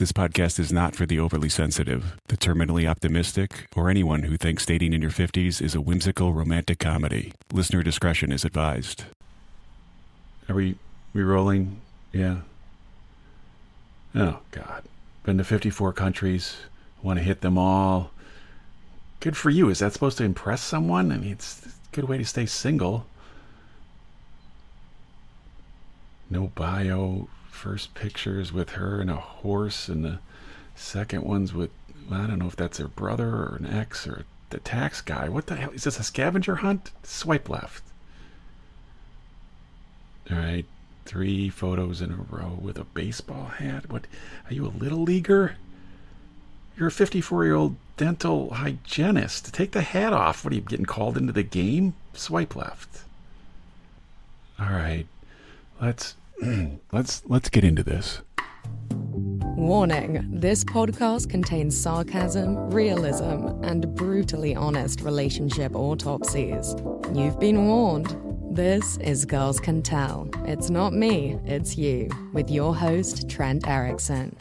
This podcast is not for the overly sensitive, the terminally optimistic, or anyone who thinks dating in your 50s is a whimsical romantic comedy. Listener discretion is advised. Are we rolling? Yeah. Oh, God. Been to 54 countries. Want to hit them all. Good for you. Is that supposed to impress someone? I mean, it's a good way to stay single. No bio. First pictures with her and a horse, and the second one's with, I don't know if that's her brother or an ex or the tax guy. What the hell? Is this a scavenger hunt? Swipe left. All right. 3 photos in a row with a baseball hat. What? Are you a little leaguer? You're a 54-year-old dental hygienist. Take the hat off. What are you, getting called into the game? Swipe left. All right. Let's get into this. Warning, this podcast contains sarcasm, realism, and brutally honest relationship autopsies. You've been warned. This is Girls Can Tell. It's not me, it's you, with your host, Trent Erickson.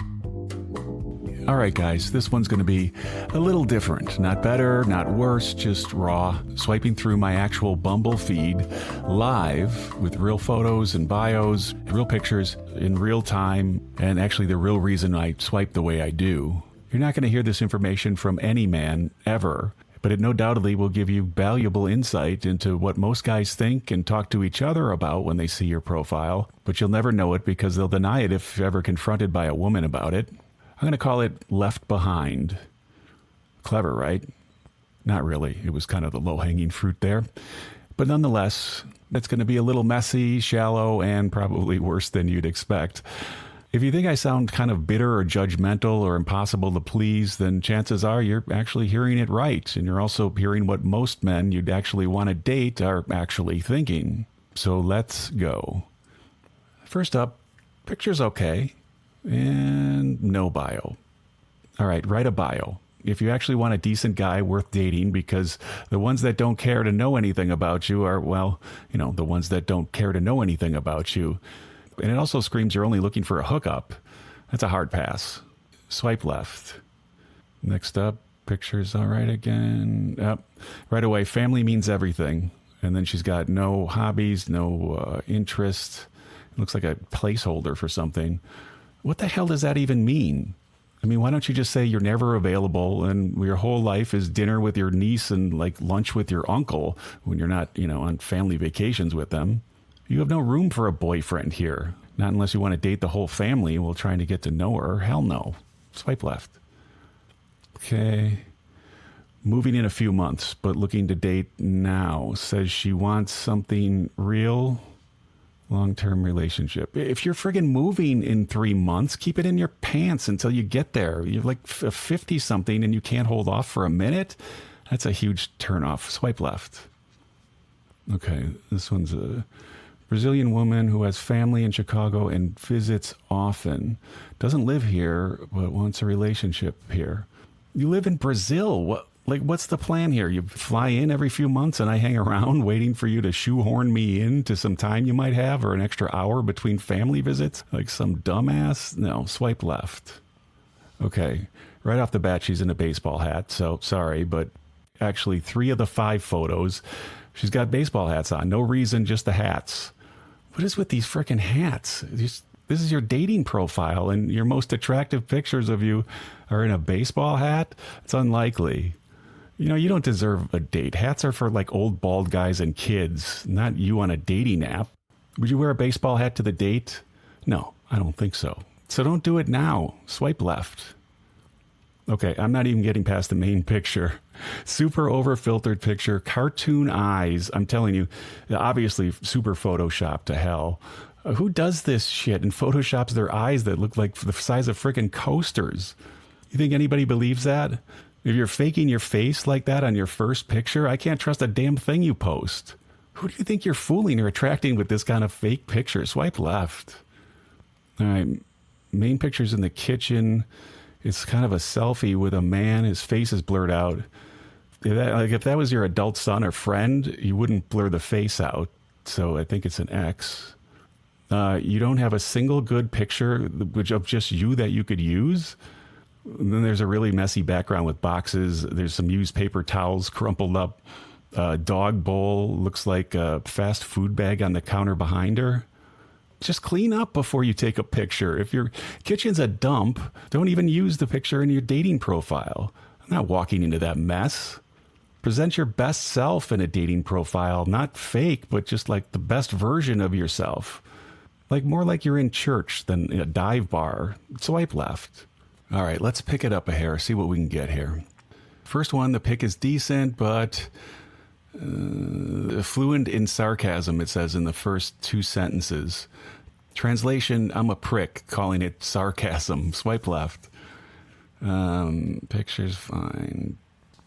All right, guys, this one's going to be a little different. Not better, not worse, just raw. Swiping through my actual Bumble feed live with real photos and bios, real pictures in real time, and actually the real reason I swipe the way I do. You're not going to hear this information from any man ever, but it no doubtly will give you valuable insight into what most guys think and talk to each other about when they see your profile, but you'll never know it because they'll deny it if ever confronted by a woman about it. I'm going to call it Left Behind. Clever, right? Not really. It was kind of the low-hanging fruit there. But nonetheless, it's going to be a little messy, shallow, and probably worse than you'd expect. If you think I sound kind of bitter or judgmental or impossible to please, then chances are you're actually hearing it right. And you're also hearing what most men you'd actually want to date are actually thinking. So let's go. First up, picture's okay. And no bio. All right, write a bio. If you actually want a decent guy worth dating, because the ones that don't care to know anything about you are, well, the ones that don't care to know anything about you. And it also screams you're only looking for a hookup. That's a hard pass. Swipe left. Next up, picture's all right again. Yep. Right away, family means everything. And then she's got no hobbies, no interest. It looks like a placeholder for something. What the hell does that even mean? I mean, why don't you just say you're never available and your whole life is dinner with your niece and like lunch with your uncle when you're not, on family vacations with them? You have no room for a boyfriend here. Not unless you want to date the whole family while trying to get to know her. Hell no. Swipe left. Okay. Moving in a few months, but looking to date now. Says she wants something real. Long-term relationship. If you're friggin' moving in 3 months, keep it in your pants until you get there. You're like 50-something and you can't hold off for a minute? That's a huge turnoff. Swipe left. Okay, this one's a Brazilian woman who has family in Chicago and visits often. Doesn't live here, but wants a relationship here. You live in Brazil. What's the plan here? You fly in every few months and I hang around waiting for you to shoehorn me into some time you might have or an extra hour between family visits? Like some dumbass? No, swipe left. Okay, right off the bat, she's in a baseball hat, so sorry, but actually 3 of the 5 photos, she's got baseball hats on. No reason, just the hats. What is with these frickin' hats? This is your dating profile and your most attractive pictures of you are in a baseball hat? It's unlikely. You don't deserve a date. Hats are for like old bald guys and kids, not you on a dating app. Would you wear a baseball hat to the date? No, I don't think so. So don't do it now. Swipe left. Okay, I'm not even getting past the main picture. Super over-filtered picture, cartoon eyes. I'm telling you, obviously super Photoshopped to hell. Who does this shit and Photoshops their eyes that look like the size of freaking coasters? You think anybody believes that? If you're faking your face like that on your first picture, I can't trust a damn thing you post. Who do you think you're fooling or attracting with this kind of fake picture? Swipe left. All right, main picture's in the kitchen. It's kind of a selfie with a man. His face is blurred out. If that was your adult son or friend, you wouldn't blur the face out. So I think it's an X. You don't have a single good picture of just you that you could use. And then there's a really messy background with boxes. There's some used paper towels crumpled up. Dog bowl looks like a fast food bag on the counter behind her. Just clean up before you take a picture. If your kitchen's a dump, don't even use the picture in your dating profile. I'm not walking into that mess. Present your best self in a dating profile, not fake, but just like the best version of yourself. Like more like you're in church than in a dive bar. Swipe left. All right, let's pick it up a hair, see what we can get here. First one, the pic is decent, but fluent in sarcasm, it says in the first 2 sentences. Translation, I'm a prick, calling it sarcasm. Swipe left. Picture's fine.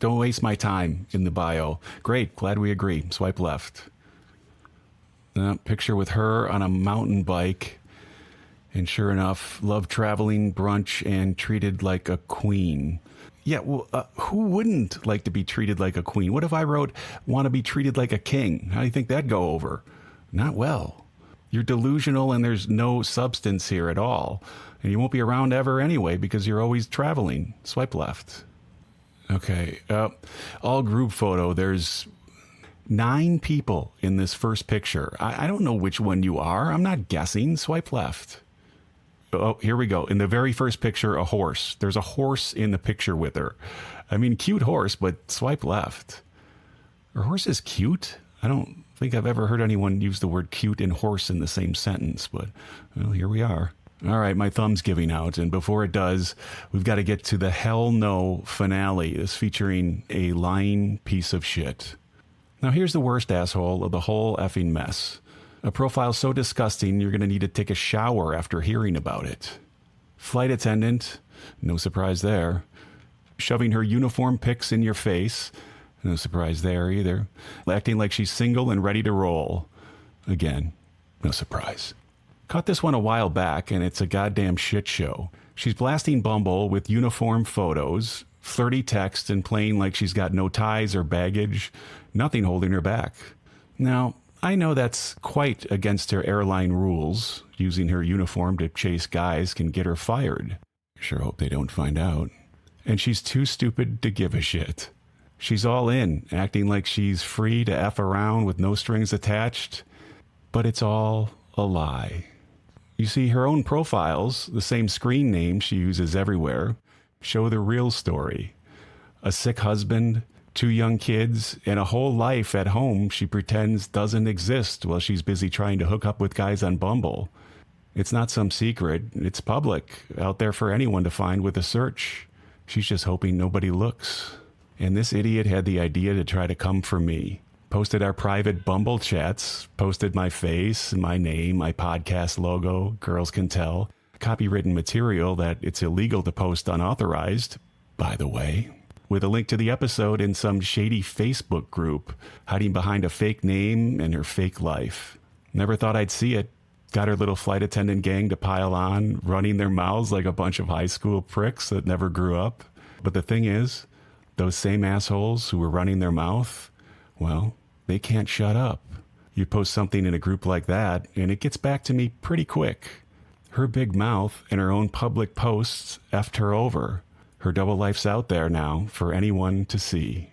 Don't waste my time in the bio. Great, glad we agree. Swipe left. Picture with her on a mountain bike. And sure enough, love traveling, brunch, and treated like a queen. Yeah, well, who wouldn't like to be treated like a queen? What if I wrote, want to be treated like a king? How do you think that'd go over? Not well. You're delusional and there's no substance here at all. And you won't be around ever anyway because you're always traveling. Swipe left. Okay, all group photo. There's 9 people in this first picture. I don't know which one you are. I'm not guessing. Swipe left. Oh, here we go. In the very first picture, a horse. There's a horse in the picture with her. I mean, cute horse, but swipe left. Her horse is cute? I don't think I've ever heard anyone use the word cute and horse in the same sentence, but well, here we are. All right, my thumb's giving out, and before it does, we've got to get to the hell no finale. This featuring a lying piece of shit. Now here's the worst asshole of the whole effing mess. A profile so disgusting, you're going to need to take a shower after hearing about it. Flight attendant, no surprise there. Shoving her uniform pics in your face, no surprise there either. Acting like she's single and ready to roll. Again, no surprise. Caught this one a while back, and it's a goddamn shit show. She's blasting Bumble with uniform photos, flirty text, and playing like she's got no ties or baggage, nothing holding her back. Now, I know that's quite against her airline rules. Using her uniform to chase guys can get her fired. Sure hope they don't find out. And she's too stupid to give a shit. She's all in, acting like she's free to F around with no strings attached. But it's all a lie. You see, her own profiles, the same screen name she uses everywhere, show the real story. A sick husband, 2 young kids, and a whole life at home she pretends doesn't exist while she's busy trying to hook up with guys on Bumble. It's not some secret. It's public, out there for anyone to find with a search. She's just hoping nobody looks. And this idiot had the idea to try to come for me. Posted our private Bumble chats, posted my face, my name, my podcast logo, girls can tell, copywritten material that it's illegal to post unauthorized, by the way, with a link to the episode in some shady Facebook group, hiding behind a fake name and her fake life. Never thought I'd see it. Got her little flight attendant gang to pile on, running their mouths like a bunch of high school pricks that never grew up. But the thing is, those same assholes who were running their mouth, well, they can't shut up. You post something in a group like that, and it gets back to me pretty quick. Her big mouth and her own public posts effed her over. Her double life's out there now for anyone to see.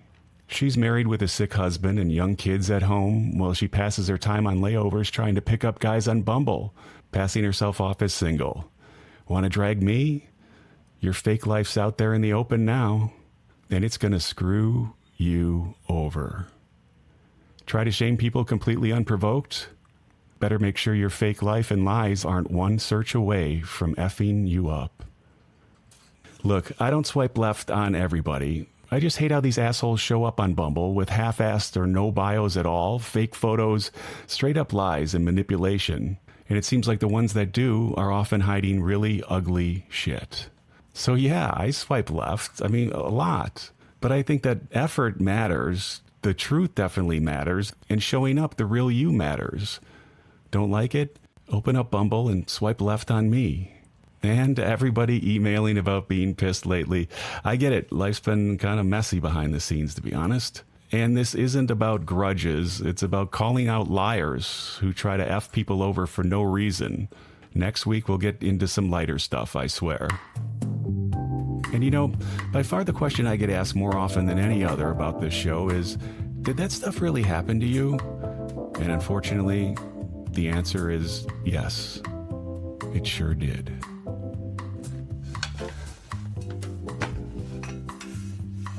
She's married with a sick husband and young kids at home while she passes her time on layovers trying to pick up guys on Bumble, passing herself off as single. Want to drag me? Your fake life's out there in the open now, and it's going to screw you over. Try to shame people completely unprovoked? Better make sure your fake life and lies aren't one search away from effing you up. Look, I don't swipe left on everybody. I just hate how these assholes show up on Bumble with half-assed or no bios at all, fake photos, straight-up lies and manipulation. And it seems like the ones that do are often hiding really ugly shit. So yeah, I swipe left. I mean, a lot. But I think that effort matters. The truth definitely matters. And showing up the real you matters. Don't like it? Open up Bumble and swipe left on me. And to everybody emailing about being pissed lately, I get it. Life's been kind of messy behind the scenes, to be honest. And this isn't about grudges. It's about calling out liars who try to F people over for no reason. Next week, we'll get into some lighter stuff, I swear. And you know, by far the question I get asked more often than any other about this show is, did that stuff really happen to you? And unfortunately, the answer is yes, it sure did.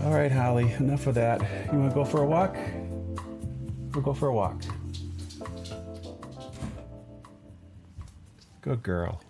All right, Holly, enough of that. You want to go for a walk? We'll go for a walk. Good girl.